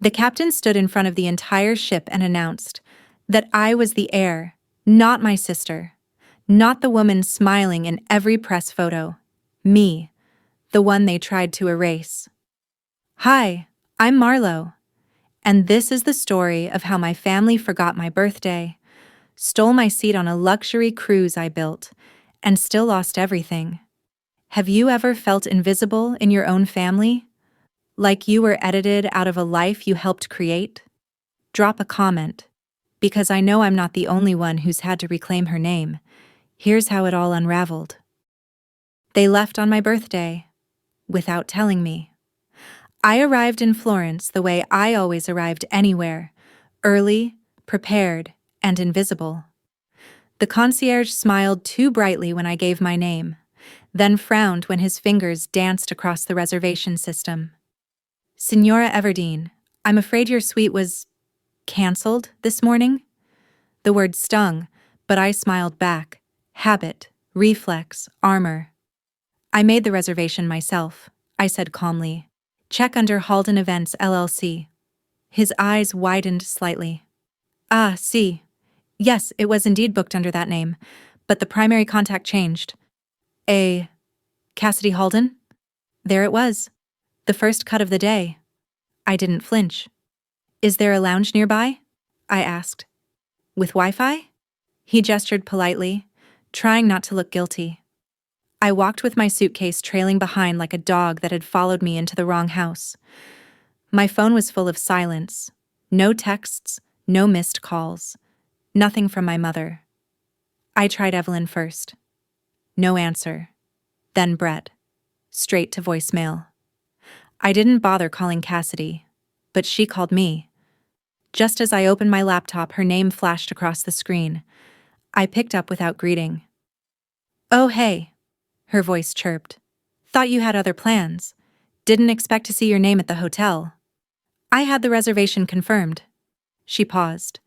The captain stood in front of the entire ship and announced that I was the heir, not my sister, not the woman smiling in every press photo. Me, the one they tried to erase. Hi, I'm Marlo, and this is the story of how my family forgot my birthday, stole my seat on a luxury cruise I built, and still lost everything. Have you ever felt invisible in your own family? Like you were edited out of a life you helped create? Drop a comment, because I know I'm not the only one who's had to reclaim her name. Here's how it all unraveled. They left on my birthday, without telling me. I arrived in Florence the way I always arrived anywhere, early, prepared, and invisible. The concierge smiled too brightly when I gave my name, then frowned when his fingers danced across the reservation system. Signora Everdeen, I'm afraid your suite was canceled this morning? The word stung, but I smiled back. Habit, reflex, armor. I made the reservation myself, I said calmly. Check under Halden Events LLC. His eyes widened slightly. Ah, see. Yes, it was indeed booked under that name, but the primary contact changed. Cassidy Halden? There it was. The first cut of the day. I didn't flinch. Is there a lounge nearby? I asked. With Wi-Fi? He gestured politely, trying not to look guilty. I walked with my suitcase trailing behind like a dog that had followed me into the wrong house. My phone was full of silence. No texts, no missed calls. Nothing from my mother. I tried Evelyn first. No answer. Then Brett. Straight to voicemail. I didn't bother calling Cassidy, but she called me. Just as I opened my laptop, her name flashed across the screen. I picked up without greeting. Oh, hey, her voice chirped. Thought you had other plans. Didn't expect to see your name at the hotel. I had the reservation confirmed. She paused.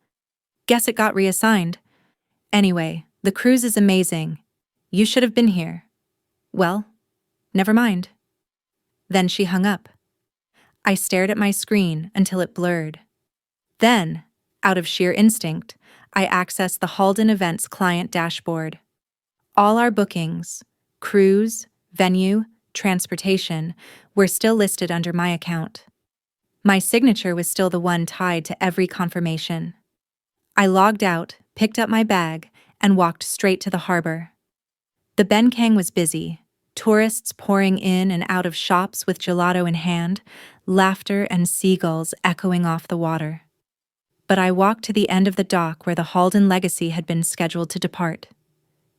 Guess it got reassigned. Anyway, the cruise is amazing. You should have been here. Well, never mind. Then she hung up. I stared at my screen until it blurred. Then, out of sheer instinct, I accessed the Halden Events client dashboard. All our bookings, cruise, venue, transportation, were still listed under my account. My signature was still the one tied to every confirmation. I logged out, picked up my bag, and walked straight to the harbor. The Benkang was busy, tourists pouring in and out of shops with gelato in hand, laughter and seagulls echoing off the water. But I walked to the end of the dock where the Halden Legacy had been scheduled to depart.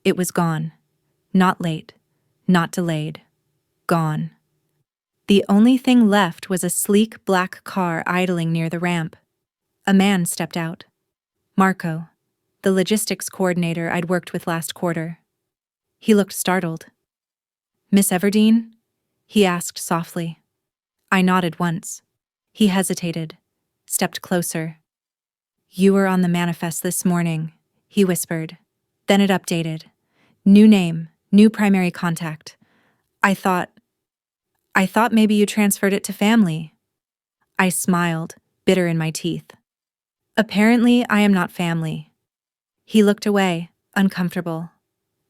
It was gone. Not late. Not delayed. Gone. The only thing left was a sleek black car idling near the ramp. A man stepped out. Marco, the logistics coordinator I'd worked with last quarter. He looked startled. Miss Everdeen? He asked softly. I nodded once. He hesitated, stepped closer. You were on the manifest this morning, he whispered. Then it updated. New name, new primary contact. I thought maybe you transferred it to family. I smiled, bitter in my teeth. Apparently, I am not family. He looked away, uncomfortable,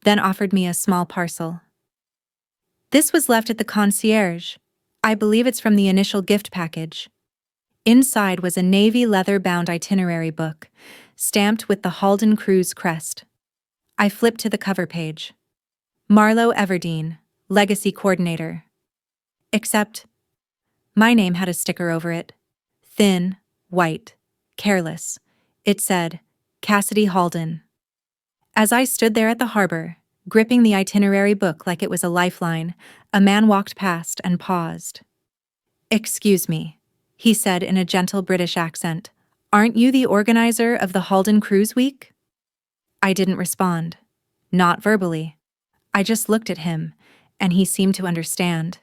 then offered me a small parcel. This was left at the concierge. I believe it's from the initial gift package. Inside was a navy leather-bound itinerary book, stamped with the Halden Cruise crest. I flipped to the cover page. Marlo Everdeen, Legacy Coordinator. Except, my name had a sticker over it. Thin, white, careless. It said, Cassidy Halden. As I stood there at the harbor, gripping the itinerary book like it was a lifeline, a man walked past and paused. Excuse me, he said in a gentle British accent. Aren't you the organizer of the Halden Cruise Week? I didn't respond. Not verbally. I just looked at him, and he seemed to understand.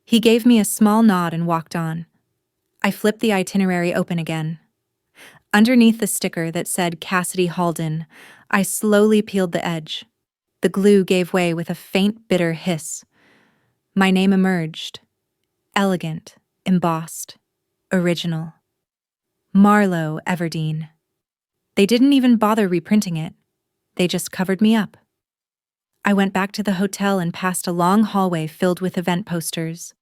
He gave me a small nod and walked on. I flipped the itinerary open again. Underneath the sticker that said Cassidy Halden, I slowly peeled the edge. The glue gave way with a faint, bitter hiss. My name emerged. Elegant, embossed, original. Marlowe Everdeen. They didn't even bother reprinting it. They just covered me up. I went back to the hotel and passed a long hallway filled with event posters.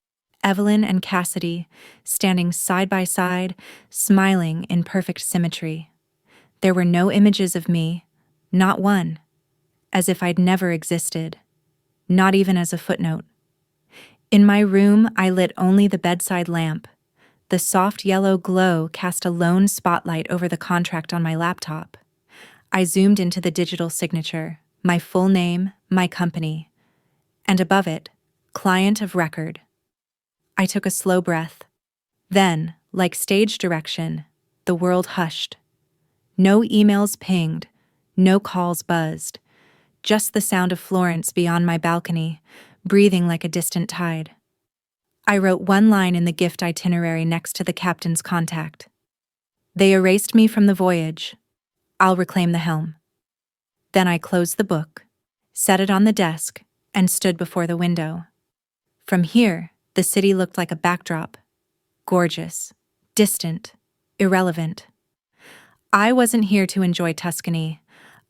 Evelyn and Cassidy, standing side by side, smiling in perfect symmetry. There were no images of me, not one, as if I'd never existed, not even as a footnote. In my room, I lit only the bedside lamp. The soft yellow glow cast a lone spotlight over the contract on my laptop. I zoomed into the digital signature, my full name, my company, and above it, client of record. I took a slow breath. Then, like stage direction, the world hushed. No emails pinged, no calls buzzed, just the sound of Florence beyond my balcony, breathing like a distant tide. I wrote one line in the gift itinerary next to the captain's contact. They erased me from the voyage. I'll reclaim the helm. Then I closed the book, set it on the desk, and stood before the window. From here, the city looked like a backdrop. Gorgeous, distant, irrelevant. I wasn't here to enjoy Tuscany.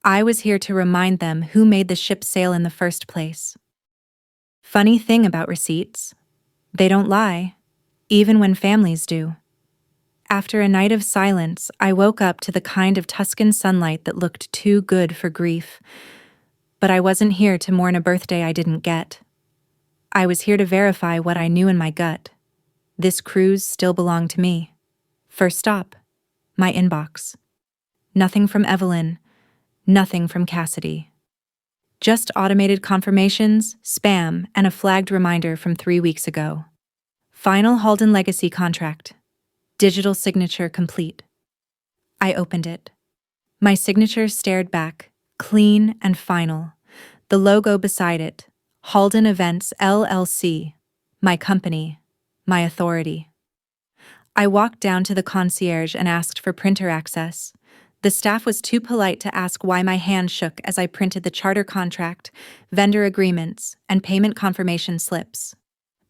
I was here to remind them who made the ship sail in the first place. Funny thing about receipts, they don't lie, even when families do. After a night of silence, I woke up to the kind of Tuscan sunlight that looked too good for grief. But I wasn't here to mourn a birthday I didn't get. I was here to verify what I knew in my gut. This cruise still belonged to me. First stop, my inbox. Nothing from Evelyn, nothing from Cassidy. Just automated confirmations, spam, and a flagged reminder from 3 weeks ago. Final Halden Legacy contract. Digital signature complete. I opened it. My signature stared back, clean and final. The logo beside it, Halden Events LLC, my company, my authority. I walked down to the concierge and asked for printer access. The staff was too polite to ask why my hand shook as I printed the charter contract, vendor agreements, and payment confirmation slips.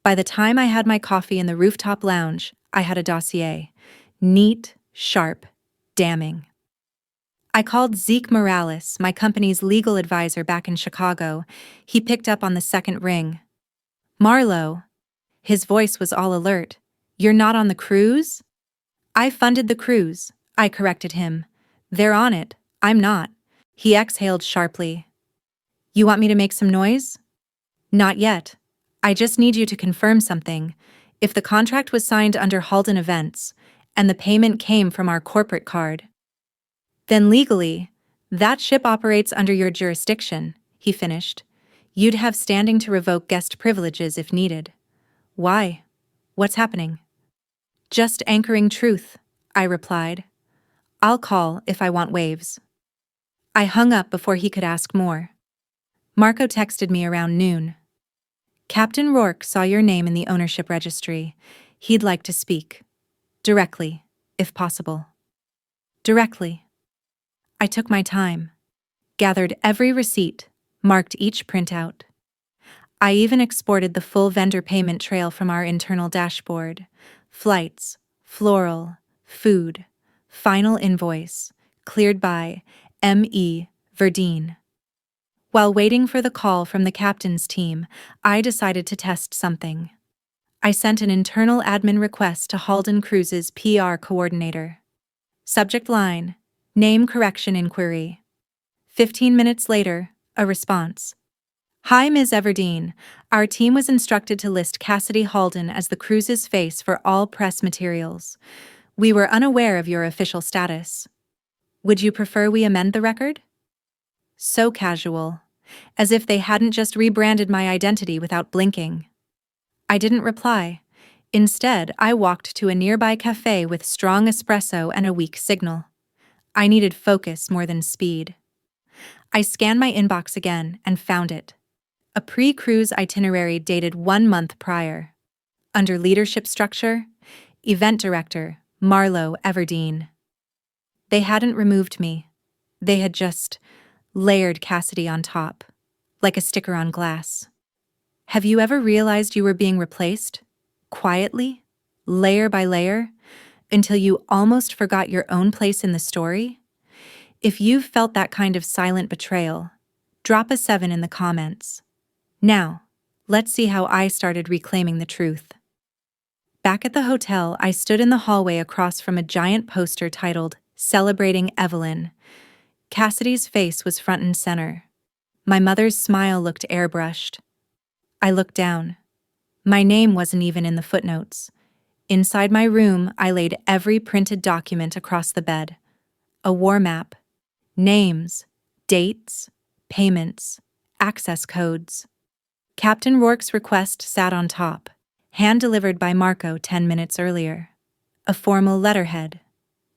By the time I had my coffee in the rooftop lounge, I had a dossier. Neat, sharp, damning. I called Zeke Morales, my company's legal advisor back in Chicago. He picked up on the second ring. Marlowe. His voice was all alert. You're not on the cruise? I funded the cruise, I corrected him. They're on it, I'm not. He exhaled sharply. You want me to make some noise? Not yet. I just need you to confirm something. If the contract was signed under Halden Events, and the payment came from our corporate card, then legally, that ship operates under your jurisdiction, he finished. You'd have standing to revoke guest privileges if needed. Why? What's happening? Just anchoring truth, I replied. I'll call if I want waves. I hung up before he could ask more. Marco texted me around noon. Captain Rourke saw your name in the ownership registry. He'd like to speak. Directly, if possible. Directly. I took my time, gathered every receipt, marked each printout. I even exported the full vendor payment trail from our internal dashboard. Flights, floral, food, final invoice, cleared by M.E. Verdeen. While waiting for the call from the captain's team, I decided to test something. I sent an internal admin request to Halden Cruises' PR coordinator. Subject line, name correction inquiry. 15 minutes later, a response. Hi, Ms. Everdeen. Our team was instructed to list Cassidy Halden as the cruise's face for all press materials. We were unaware of your official status. Would you prefer we amend the record? So casual, as if they hadn't just rebranded my identity without blinking. I didn't reply. Instead, I walked to a nearby cafe with strong espresso and a weak signal. I needed focus more than speed. I scanned my inbox again and found it. A pre-cruise itinerary dated 1 month prior. Under leadership structure, event director, Marlowe Everdeen. They hadn't removed me. They had just layered Cassidy on top, like a sticker on glass. Have you ever realized you were being replaced? Quietly? Layer by layer? until you almost forgot your own place in the story? If you've felt that kind of silent betrayal, drop a 7 in the comments. Now, let's see how I started reclaiming the truth. Back at the hotel, I stood in the hallway across from a giant poster titled, "Celebrating Evelyn." Cassidy's face was front and center. My mother's smile looked airbrushed. I looked down. My name wasn't even in the footnotes. Inside my room, I laid every printed document across the bed. A war map. Names, dates, payments, access codes. Captain Rourke's request sat on top, hand-delivered by Marco 10 minutes earlier. A formal letterhead.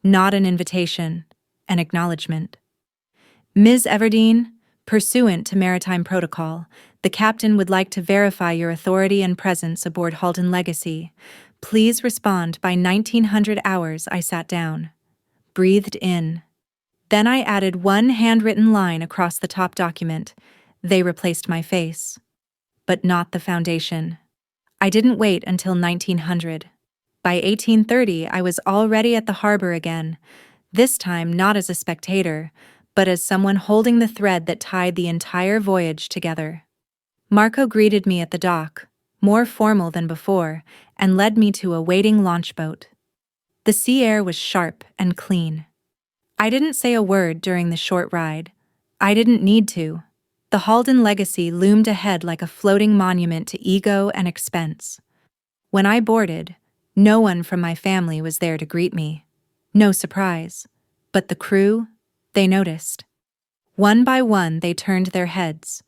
Not an invitation, an acknowledgement. Ms. Everdeen, pursuant to maritime protocol, the captain would like to verify your authority and presence aboard Halden Legacy. Please respond by 1900 hours. I sat down. Breathed in. Then I added one handwritten line across the top document. They replaced my face. But not the foundation. I didn't wait until 1900. By 1830, I was already at the harbor again, this time not as a spectator, but as someone holding the thread that tied the entire voyage together. Marco greeted me at the dock, more formal than before, and led me to a waiting launch boat. The sea air was sharp and clean. I didn't say a word during the short ride. I didn't need to. The Halden Legacy loomed ahead like a floating monument to ego and expense. When I boarded, no one from my family was there to greet me. No surprise. But the crew, they noticed. One by one, they turned their heads,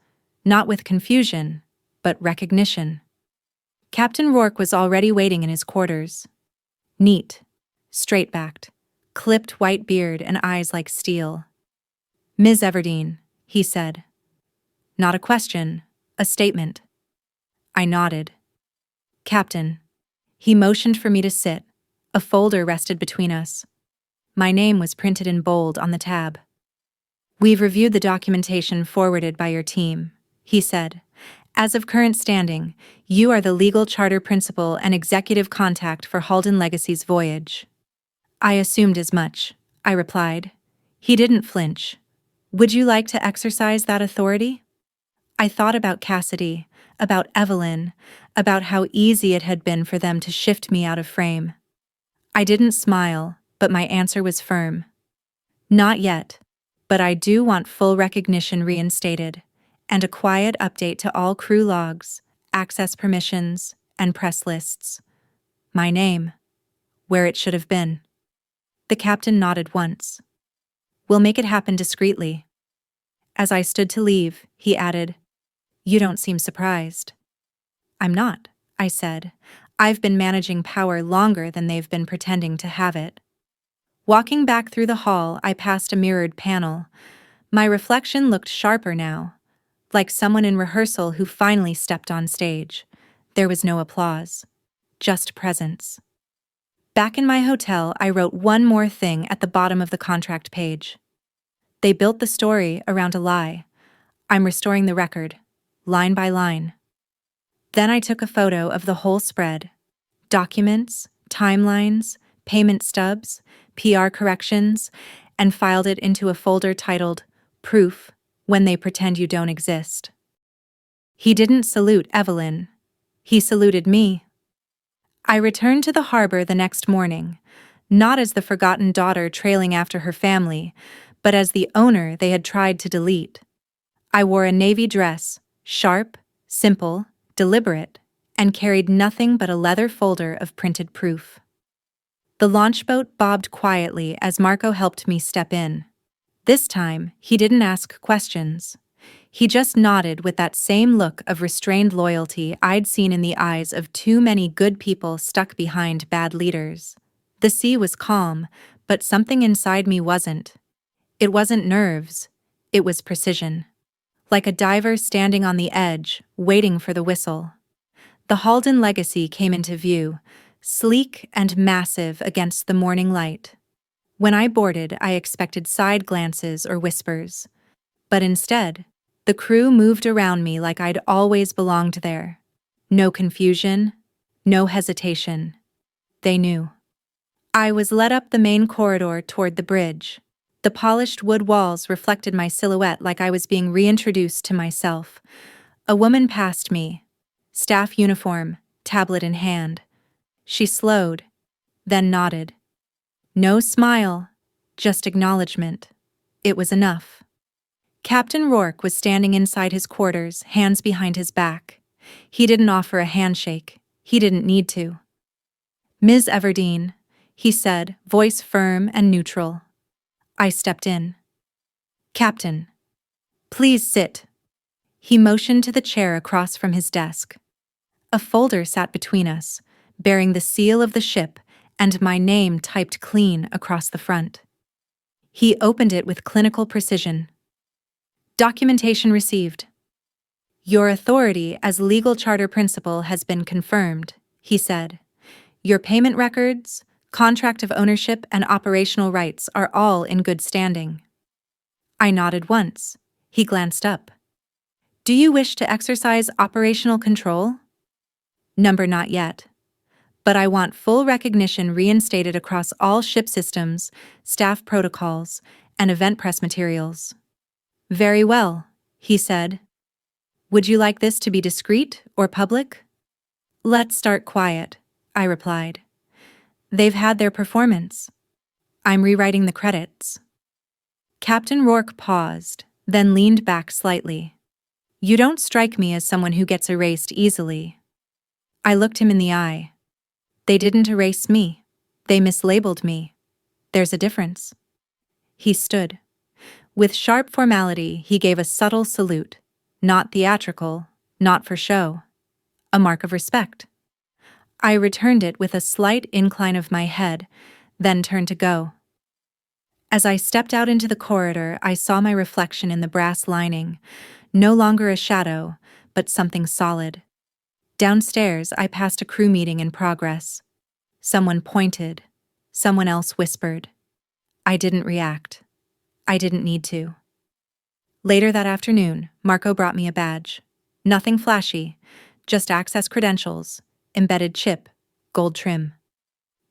not with confusion, but recognition. Captain Rourke was already waiting in his quarters. Neat, straight-backed, clipped white beard and eyes like steel. "Ms. Everdeen," he said. Not a question, a statement. I nodded. "Captain." He motioned for me to sit. A folder rested between us. My name was printed in bold on the tab. "We've reviewed the documentation forwarded by your team," he said. "As of current standing, you are the legal charter principal and executive contact for Halden Legacy's voyage." "I assumed as much," I replied. He didn't flinch. "Would you like to exercise that authority?" I thought about Cassidy, about Evelyn, about how easy it had been for them to shift me out of frame. I didn't smile, but my answer was firm. "Not yet, but I do want full recognition reinstated, and a quiet update to all crew logs, access permissions, and press lists. My name, where it should have been." The captain nodded once. "We'll make it happen discreetly." As I stood to leave, he added, "You don't seem surprised." "I'm not," I said. "I've been managing power longer than they've been pretending to have it." Walking back through the hall, I passed a mirrored panel. My reflection looked sharper now, like someone in rehearsal who finally stepped on stage. There was no applause, just presence. Back in my hotel, I wrote one more thing at the bottom of the contract page. They built the story around a lie. I'm restoring the record, line by line. Then I took a photo of the whole spread. Documents, timelines, payment stubs, PR corrections, and filed it into a folder titled "Proof When They Pretend You Don't Exist." He didn't salute Evelyn. He saluted me. I returned to the harbor the next morning, not as the forgotten daughter trailing after her family, but as the owner they had tried to delete. I wore a navy dress, sharp, simple, deliberate, and carried nothing but a leather folder of printed proof. The launch boat bobbed quietly as Marco helped me step in. This time, he didn't ask questions. He just nodded with that same look of restrained loyalty I'd seen in the eyes of too many good people stuck behind bad leaders. The sea was calm, but something inside me wasn't. It wasn't nerves. It was precision. Like a diver standing on the edge, waiting for the whistle. The Halden Legacy came into view, sleek and massive against the morning light. When I boarded, I expected side glances or whispers. But instead, the crew moved around me like I'd always belonged there. No confusion, no hesitation. They knew. I was led up the main corridor toward the bridge. The polished wood walls reflected my silhouette like I was being reintroduced to myself. A woman passed me, staff uniform, tablet in hand. She slowed, then nodded. No smile, just acknowledgement. It was enough. Captain Rourke was standing inside his quarters, hands behind his back. He didn't offer a handshake. He didn't need to. "Ms. Everdeen," he said, voice firm and neutral. I stepped in. "Captain, please sit." He motioned to the chair across from his desk. A folder sat between us, bearing the seal of the ship and my name typed clean across the front. He opened it with clinical precision. "Documentation received. Your authority as legal charter principal has been confirmed," he said. "Your payment records, contract of ownership, and operational rights are all in good standing." I nodded once. He glanced up. "Do you wish to exercise operational control?" "Number not yet. But I want full recognition reinstated across all ship systems, staff protocols, and event press materials." "Very well," he said. "Would you like this to be discreet or public?" "Let's start quiet," I replied. "They've had their performance. I'm rewriting the credits." Captain Rourke paused, then leaned back slightly. "You don't strike me as someone who gets erased easily." I looked him in the eye. "They didn't erase me. They mislabeled me. There's a difference." He stood. With sharp formality, he gave a subtle salute. Not theatrical, not for show. A mark of respect. I returned it with a slight incline of my head, then turned to go. As I stepped out into the corridor, I saw my reflection in the brass lining, no longer a shadow, but something solid. Downstairs, I passed a crew meeting in progress. Someone pointed. Someone else whispered. I didn't react. I didn't need to. Later that afternoon, Marco brought me a badge. Nothing flashy, just access credentials, embedded chip, gold trim.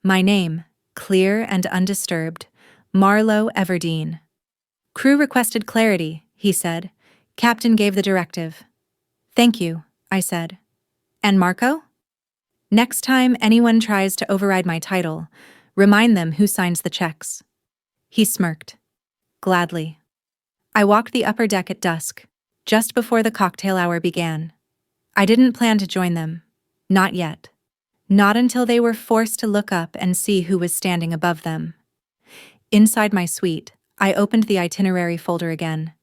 My name, clear and undisturbed, Marlo Everdeen. "Crew requested clarity," he said. "Captain gave the directive." "Thank you," I said. "And Marco?" "Next time anyone tries to override my title, remind them who signs the checks." He smirked. "Gladly." I walked the upper deck at dusk, just before the cocktail hour began. I didn't plan to join them. Not yet. Not until they were forced to look up and see who was standing above them. Inside my suite, I opened the itinerary folder again.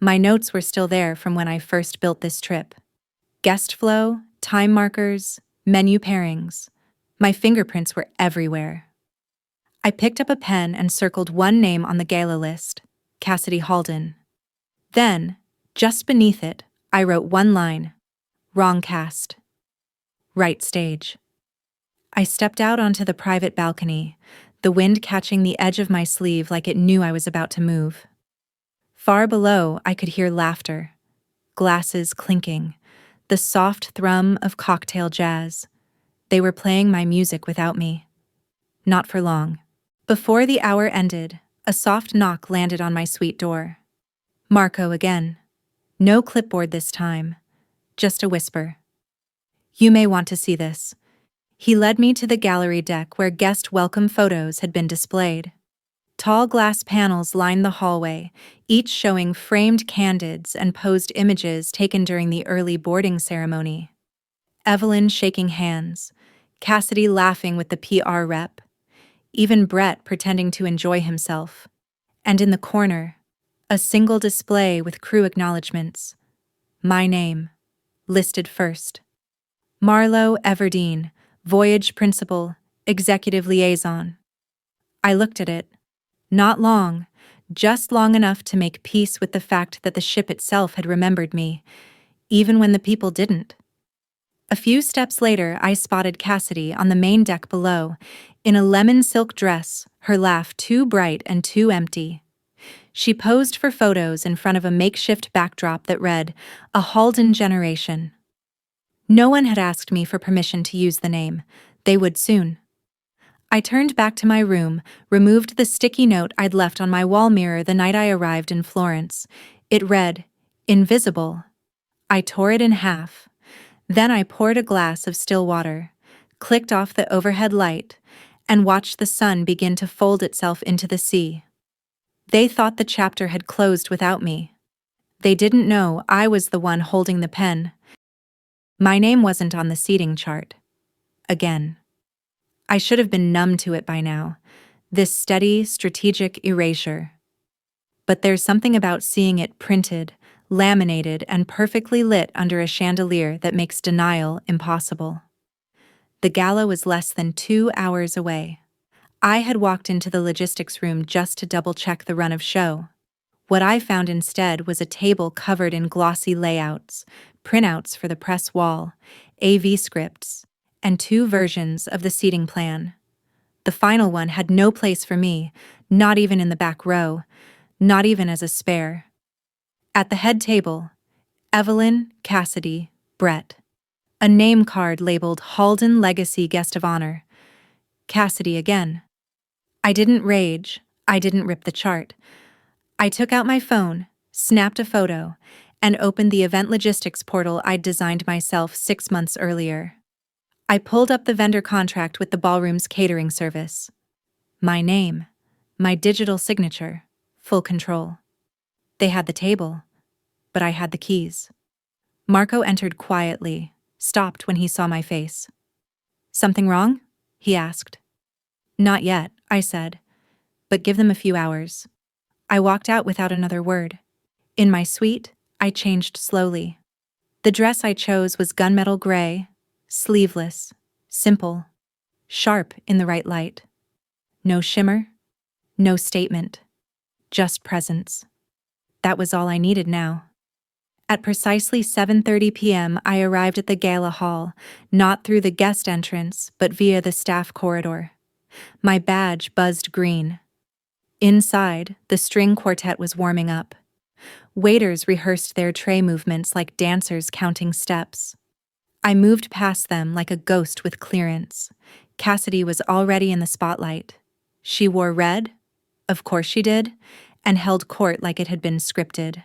My notes were still there from when I first built this trip. Guest flow, time markers, menu pairings. My fingerprints were everywhere. I picked up a pen and circled one name on the gala list, Cassidy Halden. Then, just beneath it, I wrote one line, wrong cast. Right stage. I stepped out onto the private balcony, the wind catching the edge of my sleeve like it knew I was about to move. Far below, I could hear laughter, glasses clinking, the soft thrum of cocktail jazz. They were playing my music without me. Not for long. Before the hour ended, a soft knock landed on my suite door. Marco again. No clipboard this time, just a whisper. "You may want to see this." He led me to the gallery deck where guest welcome photos had been displayed. Tall glass panels lined the hallway, each showing framed candids and posed images taken during the early boarding ceremony. Evelyn shaking hands, Cassidy laughing with the PR rep, even Brett pretending to enjoy himself. And in the corner, a single display with crew acknowledgements. My name, listed first. Marlo Everdeen, Voyage Principal, Executive Liaison. I looked at it. Not long, just long enough to make peace with the fact that the ship itself had remembered me, even when the people didn't. A few steps later, I spotted Cassidy on the main deck below, in a lemon silk dress, her laugh too bright and too empty. She posed for photos in front of a makeshift backdrop that read, "A Halden Generation." No one had asked me for permission to use the name. They would soon. I turned back to my room, removed the sticky note I'd left on my wall mirror the night I arrived in Florence. It read, "Invisible." I tore it in half. Then I poured a glass of still water, clicked off the overhead light, and watched the sun begin to fold itself into the sea. They thought the chapter had closed without me. They didn't know I was the one holding the pen. My name wasn't on the seating chart. Again. I should have been numb to it by now, this steady, strategic erasure. But there's something about seeing it printed, laminated, and perfectly lit under a chandelier that makes denial impossible. The gala was less than 2 hours away. I had walked into the logistics room just to double-check the run of show. What I found instead was a table covered in glossy layouts, printouts for the press wall, AV scripts, and 2 versions of the seating plan. The final one had no place for me, not even in the back row, not even as a spare. At the head table, Evelyn, Cassidy, Brett. A name card labeled Halden Legacy Guest of Honor. Cassidy again. I didn't rage, I didn't rip the chart. I took out my phone, snapped a photo, and opened the event logistics portal I'd designed myself 6 months earlier. I pulled up the vendor contract with the ballroom's catering service. My name, my digital signature, full control. They had the table, but I had the keys. Marco entered quietly, stopped when he saw my face. "Something wrong?" he asked. "Not yet," I said, "but give them a few hours." I walked out without another word. In my suite, I changed slowly. The dress I chose was gunmetal gray, sleeveless, simple, sharp in the right light. No shimmer, no statement, just presence. That was all I needed now. At precisely 7:30 p.m., I arrived at the gala hall, not through the guest entrance, but via the staff corridor. My badge buzzed green. Inside, the string quartet was warming up. Waiters rehearsed their tray movements like dancers counting steps. I moved past them like a ghost with clearance. Cassidy was already in the spotlight. She wore red, of course she did, and held court like it had been scripted.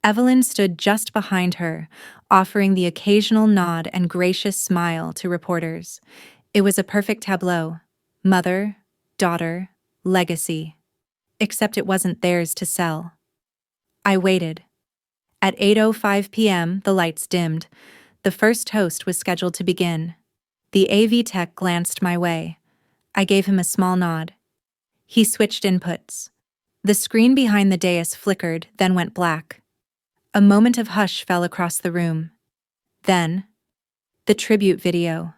Evelyn stood just behind her, offering the occasional nod and gracious smile to reporters. It was a perfect tableau. Mother, daughter, legacy. Except it wasn't theirs to sell. I waited. At 8:05 p.m., the lights dimmed. The first toast was scheduled to begin. The AV tech glanced my way. I gave him a small nod. He switched inputs. The screen behind the dais flickered, then went black. A moment of hush fell across the room. Then, the tribute video.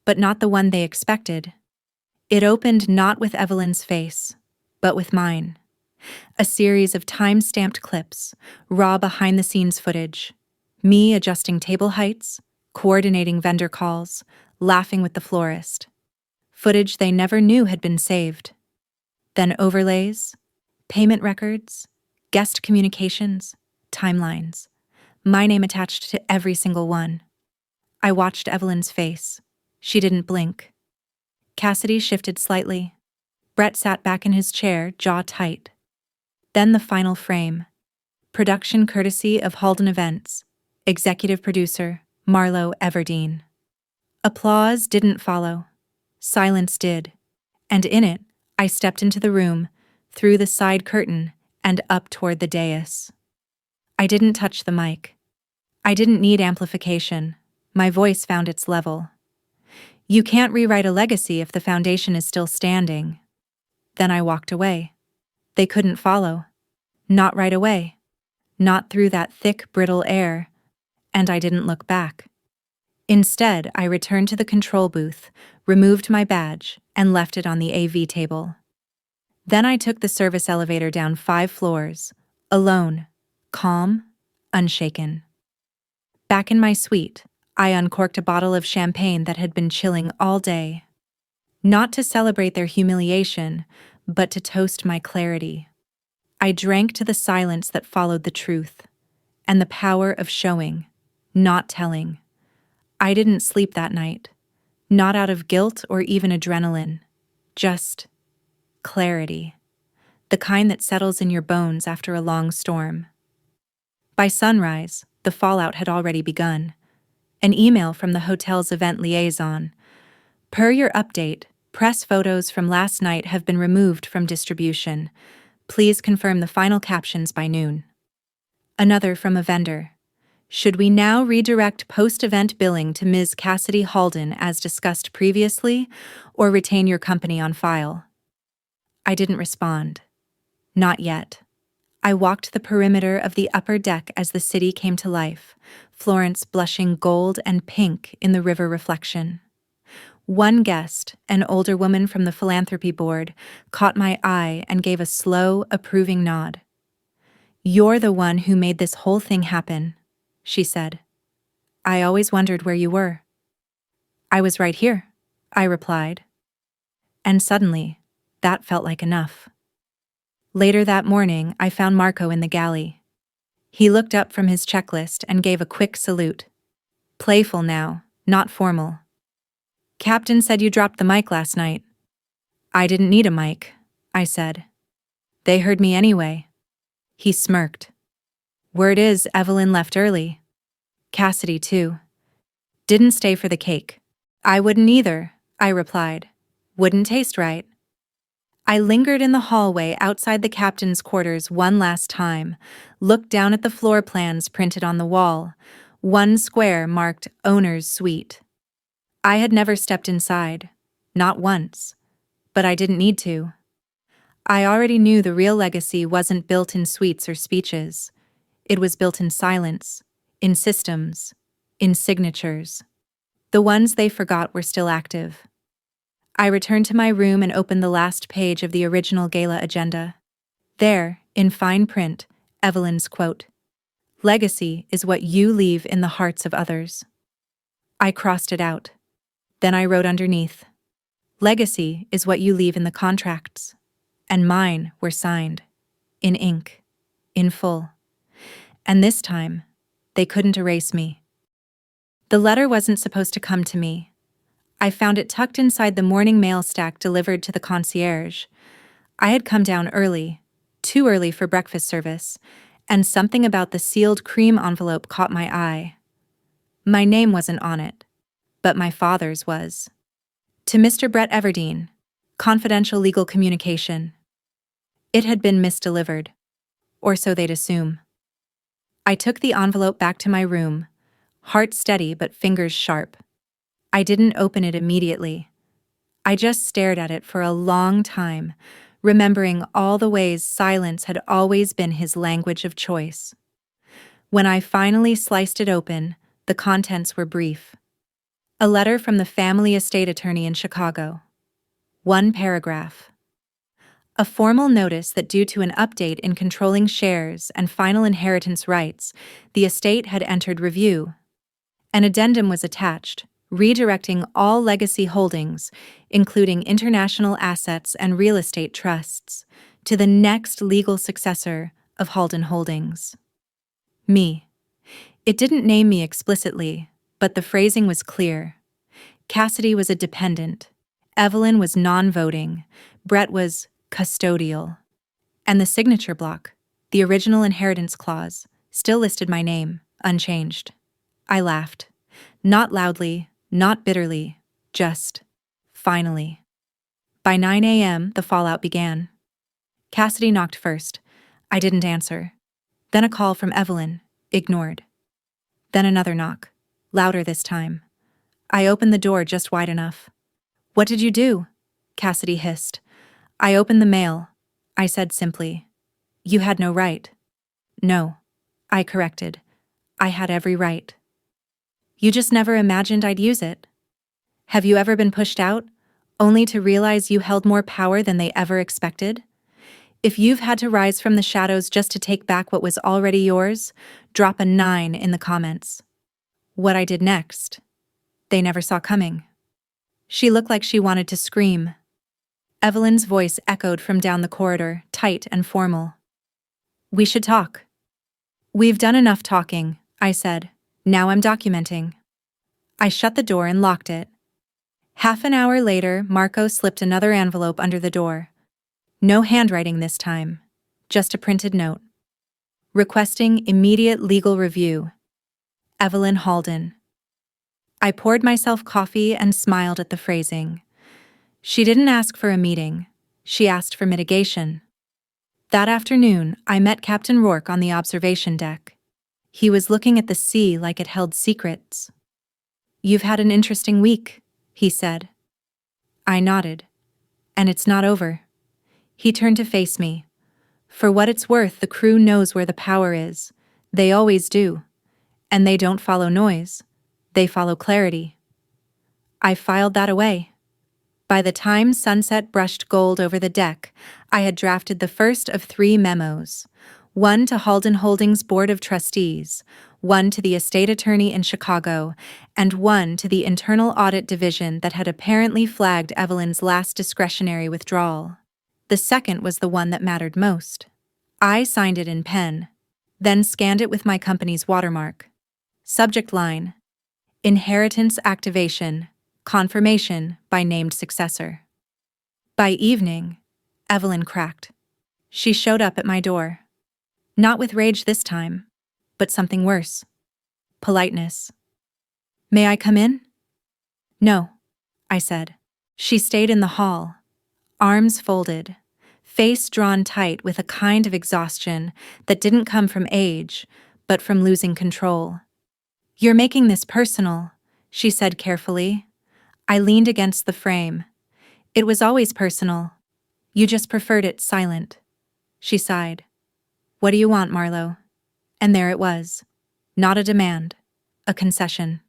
But not the one they expected. It opened not with Evelyn's face, but with mine. A series of time-stamped clips, raw behind-the-scenes footage. Me adjusting table heights, coordinating vendor calls, laughing with the florist. Footage they never knew had been saved. Then overlays, payment records, guest communications, timelines. My name attached to every single one. I watched Evelyn's face. She didn't blink. Cassidy shifted slightly. Brett sat back in his chair, jaw tight. Then the final frame. Production courtesy of Halden Events. Executive producer, Marlo Everdeen. Applause didn't follow. Silence did. And in it, I stepped into the room, through the side curtain, and up toward the dais. I didn't touch the mic. I didn't need amplification. My voice found its level. You can't rewrite a legacy if the foundation is still standing. Then I walked away. They couldn't follow. Not right away. Not through that thick, brittle air. And I didn't look back. Instead, I returned to the control booth, removed my badge, and left it on the AV table. Then I took the service elevator down 5 floors, alone, calm, unshaken. Back in my suite, I uncorked a bottle of champagne that had been chilling all day. Not to celebrate their humiliation, but to toast my clarity. I drank to the silence that followed the truth, and the power of showing, not telling. I didn't sleep that night. Not out of guilt or even adrenaline. Just clarity. The kind that settles in your bones after a long storm. By sunrise, the fallout had already begun. An email from the hotel's event liaison. Per your update, press photos from last night have been removed from distribution. Please confirm the final captions by noon. Another from a vendor. Should we now redirect post-event billing to Ms. Cassidy Halden as discussed previously, or retain your company on file? I didn't respond. Not yet. I walked the perimeter of the upper deck as the city came to life, Florence blushing gold and pink in the river reflection. One guest, an older woman from the philanthropy board, caught my eye and gave a slow, approving nod. "You're the one who made this whole thing happen," she said. "I always wondered where you were." "I was right here," I replied. And suddenly, that felt like enough. Later that morning, I found Marco in the galley. He looked up from his checklist and gave a quick salute. Playful now, not formal. "Captain said you dropped the mic last night." "I didn't need a mic," I said. "They heard me anyway." He smirked. "Word is Evelyn left early. Cassidy, too. Didn't stay for the cake." "I wouldn't either," I replied. "Wouldn't taste right." I lingered in the hallway outside the captain's quarters one last time, looked down at the floor plans printed on the wall, one square marked Owner's Suite. I had never stepped inside, not once, but I didn't need to. I already knew the real legacy wasn't built in suites or speeches. It was built in silence, in systems, in signatures. The ones they forgot were still active. I returned to my room and opened the last page of the original gala agenda. There, in fine print, Evelyn's quote, "Legacy is what you leave in the hearts of others." I crossed it out. Then I wrote underneath, "Legacy is what you leave in the contracts." And mine were signed, in ink, in full. And this time, they couldn't erase me. The letter wasn't supposed to come to me. I found it tucked inside the morning mail stack delivered to the concierge. I had come down early, too early for breakfast service, and something about the sealed cream envelope caught my eye. My name wasn't on it, but my father's was. To Mr. Brett Everdeen, confidential legal communication. It had been misdelivered, or so they'd assume. I took the envelope back to my room, heart steady but fingers sharp. I didn't open it immediately. I just stared at it for a long time, remembering all the ways silence had always been his language of choice. When I finally sliced it open, the contents were brief. A letter from the family estate attorney in Chicago. One paragraph. A formal notice that due to an update in controlling shares and final inheritance rights, the estate had entered review. An addendum was attached, redirecting all legacy holdings, including international assets and real estate trusts, to the next legal successor of Halden Holdings. Me. It didn't name me explicitly, but the phrasing was clear. Cassidy was a dependent. Evelyn was non-voting. Brett was custodial. And the signature block, the original inheritance clause, still listed my name, unchanged. I laughed. Not loudly, not bitterly, just, finally. By 9 a.m., the fallout began. Cassidy knocked first. I didn't answer. Then a call from Evelyn, ignored. Then another knock, louder this time. I opened the door just wide enough. "What did you do?" Cassidy hissed. "I opened the mail," I said simply. "You had no right." "No," I corrected. "I had every right." "You just never imagined I'd use it? Have you ever been pushed out, only to realize you held more power than they ever expected? If you've had to rise from the shadows just to take back what was already yours, drop a 9 in the comments." What I did next, they never saw coming. She looked like she wanted to scream. Evelyn's voice echoed from down the corridor, tight and formal. "We should talk." "We've done enough talking," I said. "Now I'm documenting." I shut the door and locked it. Half an hour later, Marco slipped another envelope under the door. No handwriting this time, just a printed note. Requesting immediate legal review. Evelyn Halden. I poured myself coffee and smiled at the phrasing. She didn't ask for a meeting. She asked for mitigation. That afternoon, I met Captain Rourke on the observation deck. He was looking at the sea like it held secrets. "You've had an interesting week," he said. I nodded. "And it's not over." He turned to face me. "For what it's worth, the crew knows where the power is. They always do. And they don't follow noise. They follow clarity." I filed that away. By the time sunset brushed gold over the deck, I had drafted the first of 3 memos. One to Halden Holdings Board of Trustees, one to the estate attorney in Chicago, and one to the Internal Audit Division that had apparently flagged Evelyn's last discretionary withdrawal. The second was the one that mattered most. I signed it in pen, then scanned it with my company's watermark. Subject line: Inheritance Activation, Confirmation by Named Successor. By evening, Evelyn cracked. She showed up at my door. Not with rage this time, but something worse. Politeness. "May I come in?" "No," I said. She stayed in the hall, arms folded, face drawn tight with a kind of exhaustion that didn't come from age, but from losing control. "You're making this personal," she said carefully. I leaned against the frame. "It was always personal. You just preferred it silent." She sighed. "What do you want, Marlowe?" And there it was. Not a demand. A concession.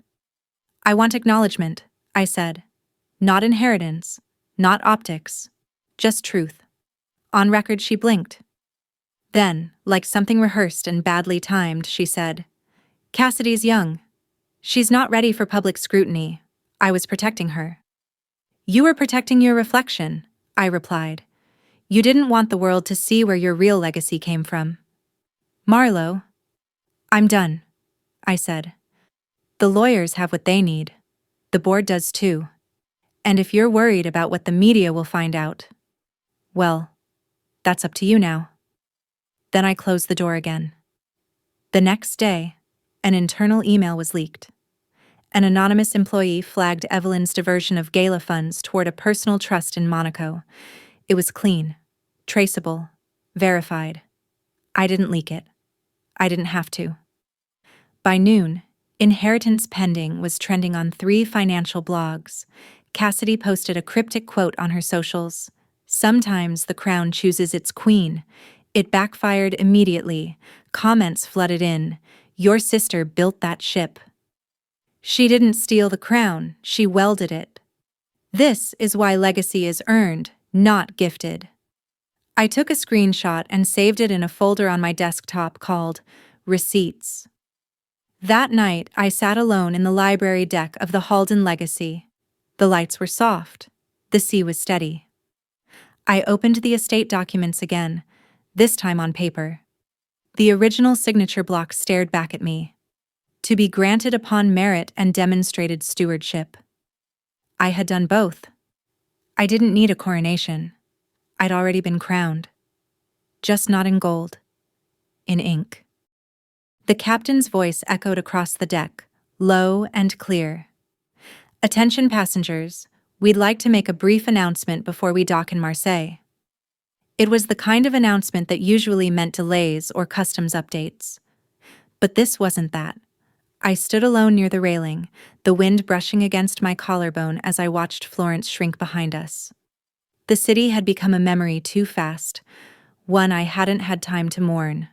"I want acknowledgement," I said. "Not inheritance. Not optics. Just truth." On record, she blinked. Then, like something rehearsed and badly timed, she said, "Cassidy's young. She's not ready for public scrutiny. I was protecting her." "You were protecting your reflection," I replied. "You didn't want the world to see where your real legacy came from." "Marlowe." "I'm done," I said. "The lawyers have what they need. The board does too. And if you're worried about what the media will find out, well, that's up to you now." Then I closed the door again. The next day, an internal email was leaked. An anonymous employee flagged Evelyn's diversion of gala funds toward a personal trust in Monaco. It was clean, traceable, verified. I didn't leak it. I didn't have to. By noon, Inheritance Pending was trending on 3 financial blogs. Cassidy posted a cryptic quote on her socials. "Sometimes the crown chooses its queen." It backfired immediately. Comments flooded in. "Your sister built that ship." "She didn't steal the crown, she welded it." This is why legacy is earned, not gifted. I took a screenshot and saved it in a folder on my desktop called Receipts. That night, I sat alone in the library deck of the Halden Legacy. The lights were soft. The sea was steady. I opened the estate documents again, this time on paper. The original signature block stared back at me. To be granted upon merit and demonstrated stewardship. I had done both. I didn't need a coronation. I'd already been crowned. Just not in gold. In ink. The captain's voice echoed across the deck, low and clear. "Attention passengers, we'd like to make a brief announcement before we dock in Marseille." It was the kind of announcement that usually meant delays or customs updates. But this wasn't that. I stood alone near the railing, the wind brushing against my collarbone as I watched Florence shrink behind us. The city had become a memory too fast, one I hadn't had time to mourn.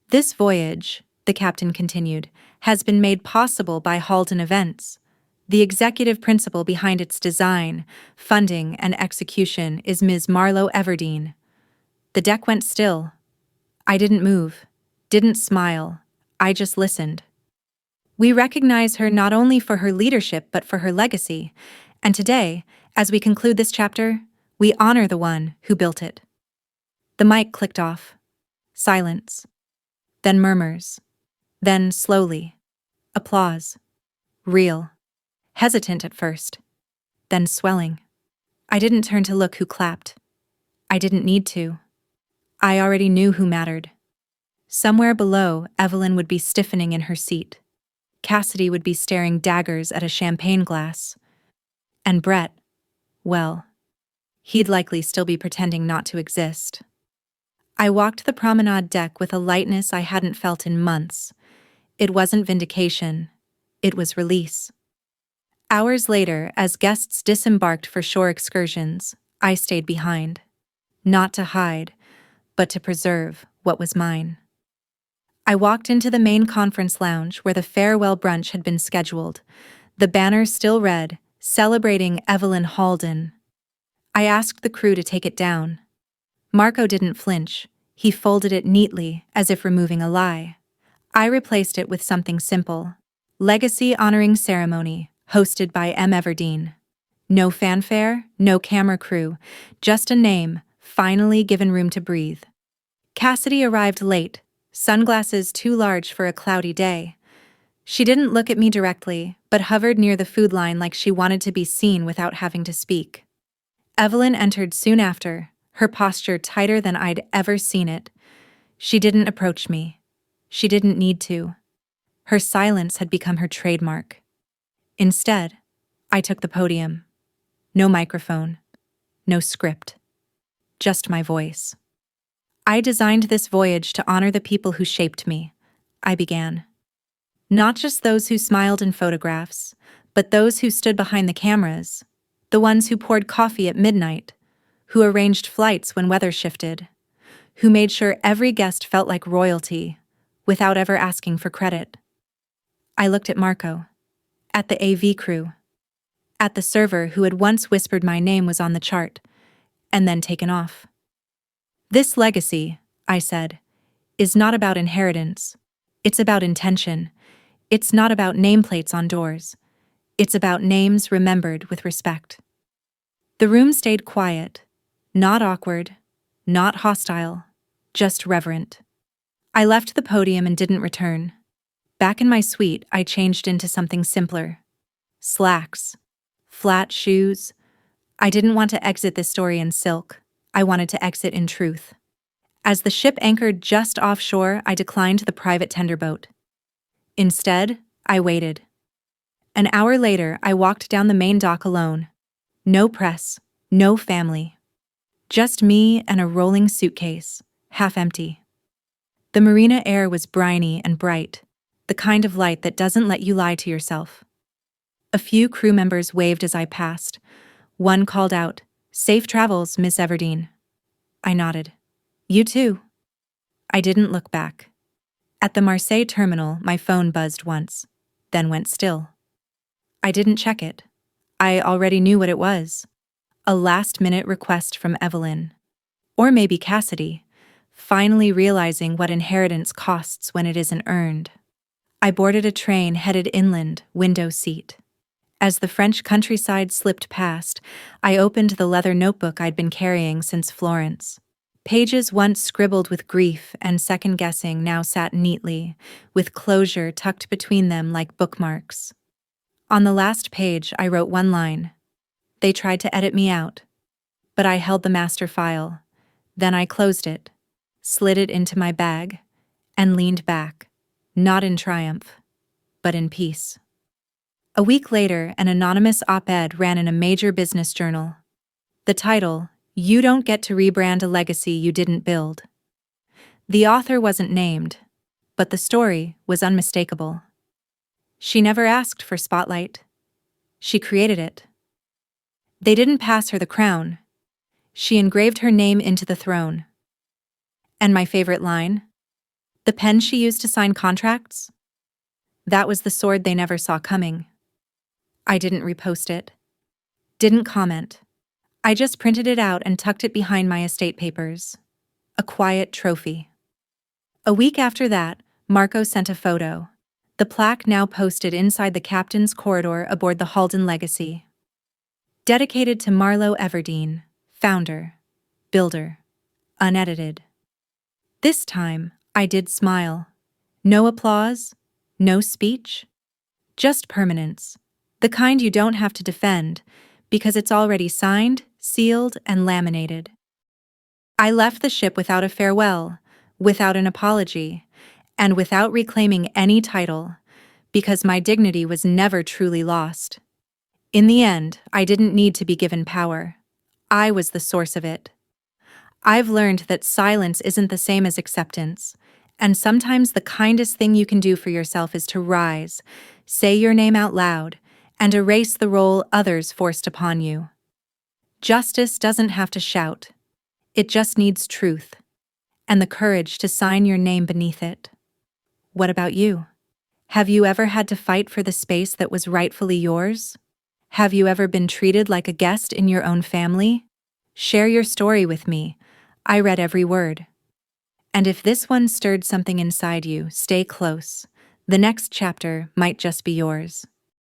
"This voyage," the captain continued, "has been made possible by Halden Events. The executive principal behind its design, funding, and execution is Ms. Marlowe Everdeen." The deck went still. I didn't move, didn't smile, I just listened. "We recognize her not only for her leadership but for her legacy, and today, as we conclude this chapter, we honor the one who built it." The mic clicked off. Silence. Then murmurs. Then, slowly, applause. Real. Hesitant at first. then swelling. I didn't turn to look who clapped. I didn't need to. I already knew who mattered. Somewhere below, Evelyn would be stiffening in her seat. Cassidy would be staring daggers at a champagne glass. And Brett, well, he'd likely still be pretending not to exist. I walked the promenade deck with a lightness I hadn't felt in months. It wasn't vindication. It was release. Hours later, as guests disembarked for shore excursions, I stayed behind. Not to hide, but to preserve what was mine. I walked into the main conference lounge where the farewell brunch had been scheduled. The banner still read, "Celebrating Evelyn Halden." I asked the crew to take it down. Marco didn't flinch. He folded it neatly, as if removing a lie. I replaced it with something simple. Legacy Honoring Ceremony, hosted by M. Everdeen. No fanfare, no camera crew, just a name, finally given room to breathe. Cassidy arrived late, sunglasses too large for a cloudy day. She didn't look at me directly, but hovered near the food line like she wanted to be seen without having to speak. Evelyn entered soon after, her posture tighter than I'd ever seen it. She didn't approach me. She didn't need to. Her silence had become her trademark. Instead, I took the podium. No microphone. No script. Just my voice. I designed this voyage to honor the people who shaped me, I began. Not just those who smiled in photographs, but those who stood behind the cameras, the ones who poured coffee at midnight, who arranged flights when weather shifted, who made sure every guest felt like royalty, without ever asking for credit. I looked at Marco, at the AV crew, at the server who had once whispered my name was on the chart, and then taken off. This legacy, I said, is not about inheritance. It's about intention. It's not about nameplates on doors. It's about names remembered with respect. The room stayed quiet, not awkward, not hostile, just reverent. I left the podium and didn't return. Back in my suite, I changed into something simpler. Slacks. Flat shoes. I didn't want to exit this story in silk. I wanted to exit in truth. As the ship anchored just offshore, I declined the private tender boat. Instead, I waited. An hour later, I walked down the main dock alone. No press, no family. Just me and a rolling suitcase, half empty. The marina air was briny and bright, the kind of light that doesn't let you lie to yourself. A few crew members waved as I passed. One called out, "Safe travels, Miss Everdeen." I nodded. "You too." I didn't look back. At the Marseille terminal, my phone buzzed once, then went still. I didn't check it. I already knew what it was. A last-minute request from Evelyn. Or maybe Cassidy, finally realizing what inheritance costs when it isn't earned. I boarded a train headed inland, window seat. As the French countryside slipped past, I opened the leather notebook I'd been carrying since Florence. Pages once scribbled with grief and second-guessing now sat neatly, with closure tucked between them like bookmarks. On the last page, I wrote one line. They tried to edit me out, but I held the master file. Then I closed it, slid it into my bag, and leaned back, not in triumph, but in peace. A week later, an anonymous op-ed ran in a major business journal. The title, "You Don't Get to Rebrand a Legacy You Didn't Build." The author wasn't named, but the story was unmistakable. She never asked for spotlight. She created it. They didn't pass her the crown. She engraved her name into the throne. And my favorite line? The pen she used to sign contracts? That was the sword they never saw coming. I didn't repost it. Didn't comment. I just printed it out and tucked it behind my estate papers. A quiet trophy. A week after that, Marco sent a photo. The plaque now posted inside the captain's corridor aboard the Halden Legacy. Dedicated to Marlo Everdeen, founder, builder, unedited. This time, I did smile. No applause, no speech, just permanence. The kind you don't have to defend, because it's already signed, sealed, and laminated. I left the ship without a farewell, without an apology, and without reclaiming any title, because my dignity was never truly lost. In the end, I didn't need to be given power. I was the source of it. I've learned that silence isn't the same as acceptance, and sometimes the kindest thing you can do for yourself is to rise, say your name out loud, and erase the role others forced upon you. Justice doesn't have to shout. It just needs truth, and the courage to sign your name beneath it. What about you? Have you ever had to fight for the space that was rightfully yours? Have you ever been treated like a guest in your own family? Share your story with me. I read every word. And if this one stirred something inside you, stay close. The next chapter might just be yours.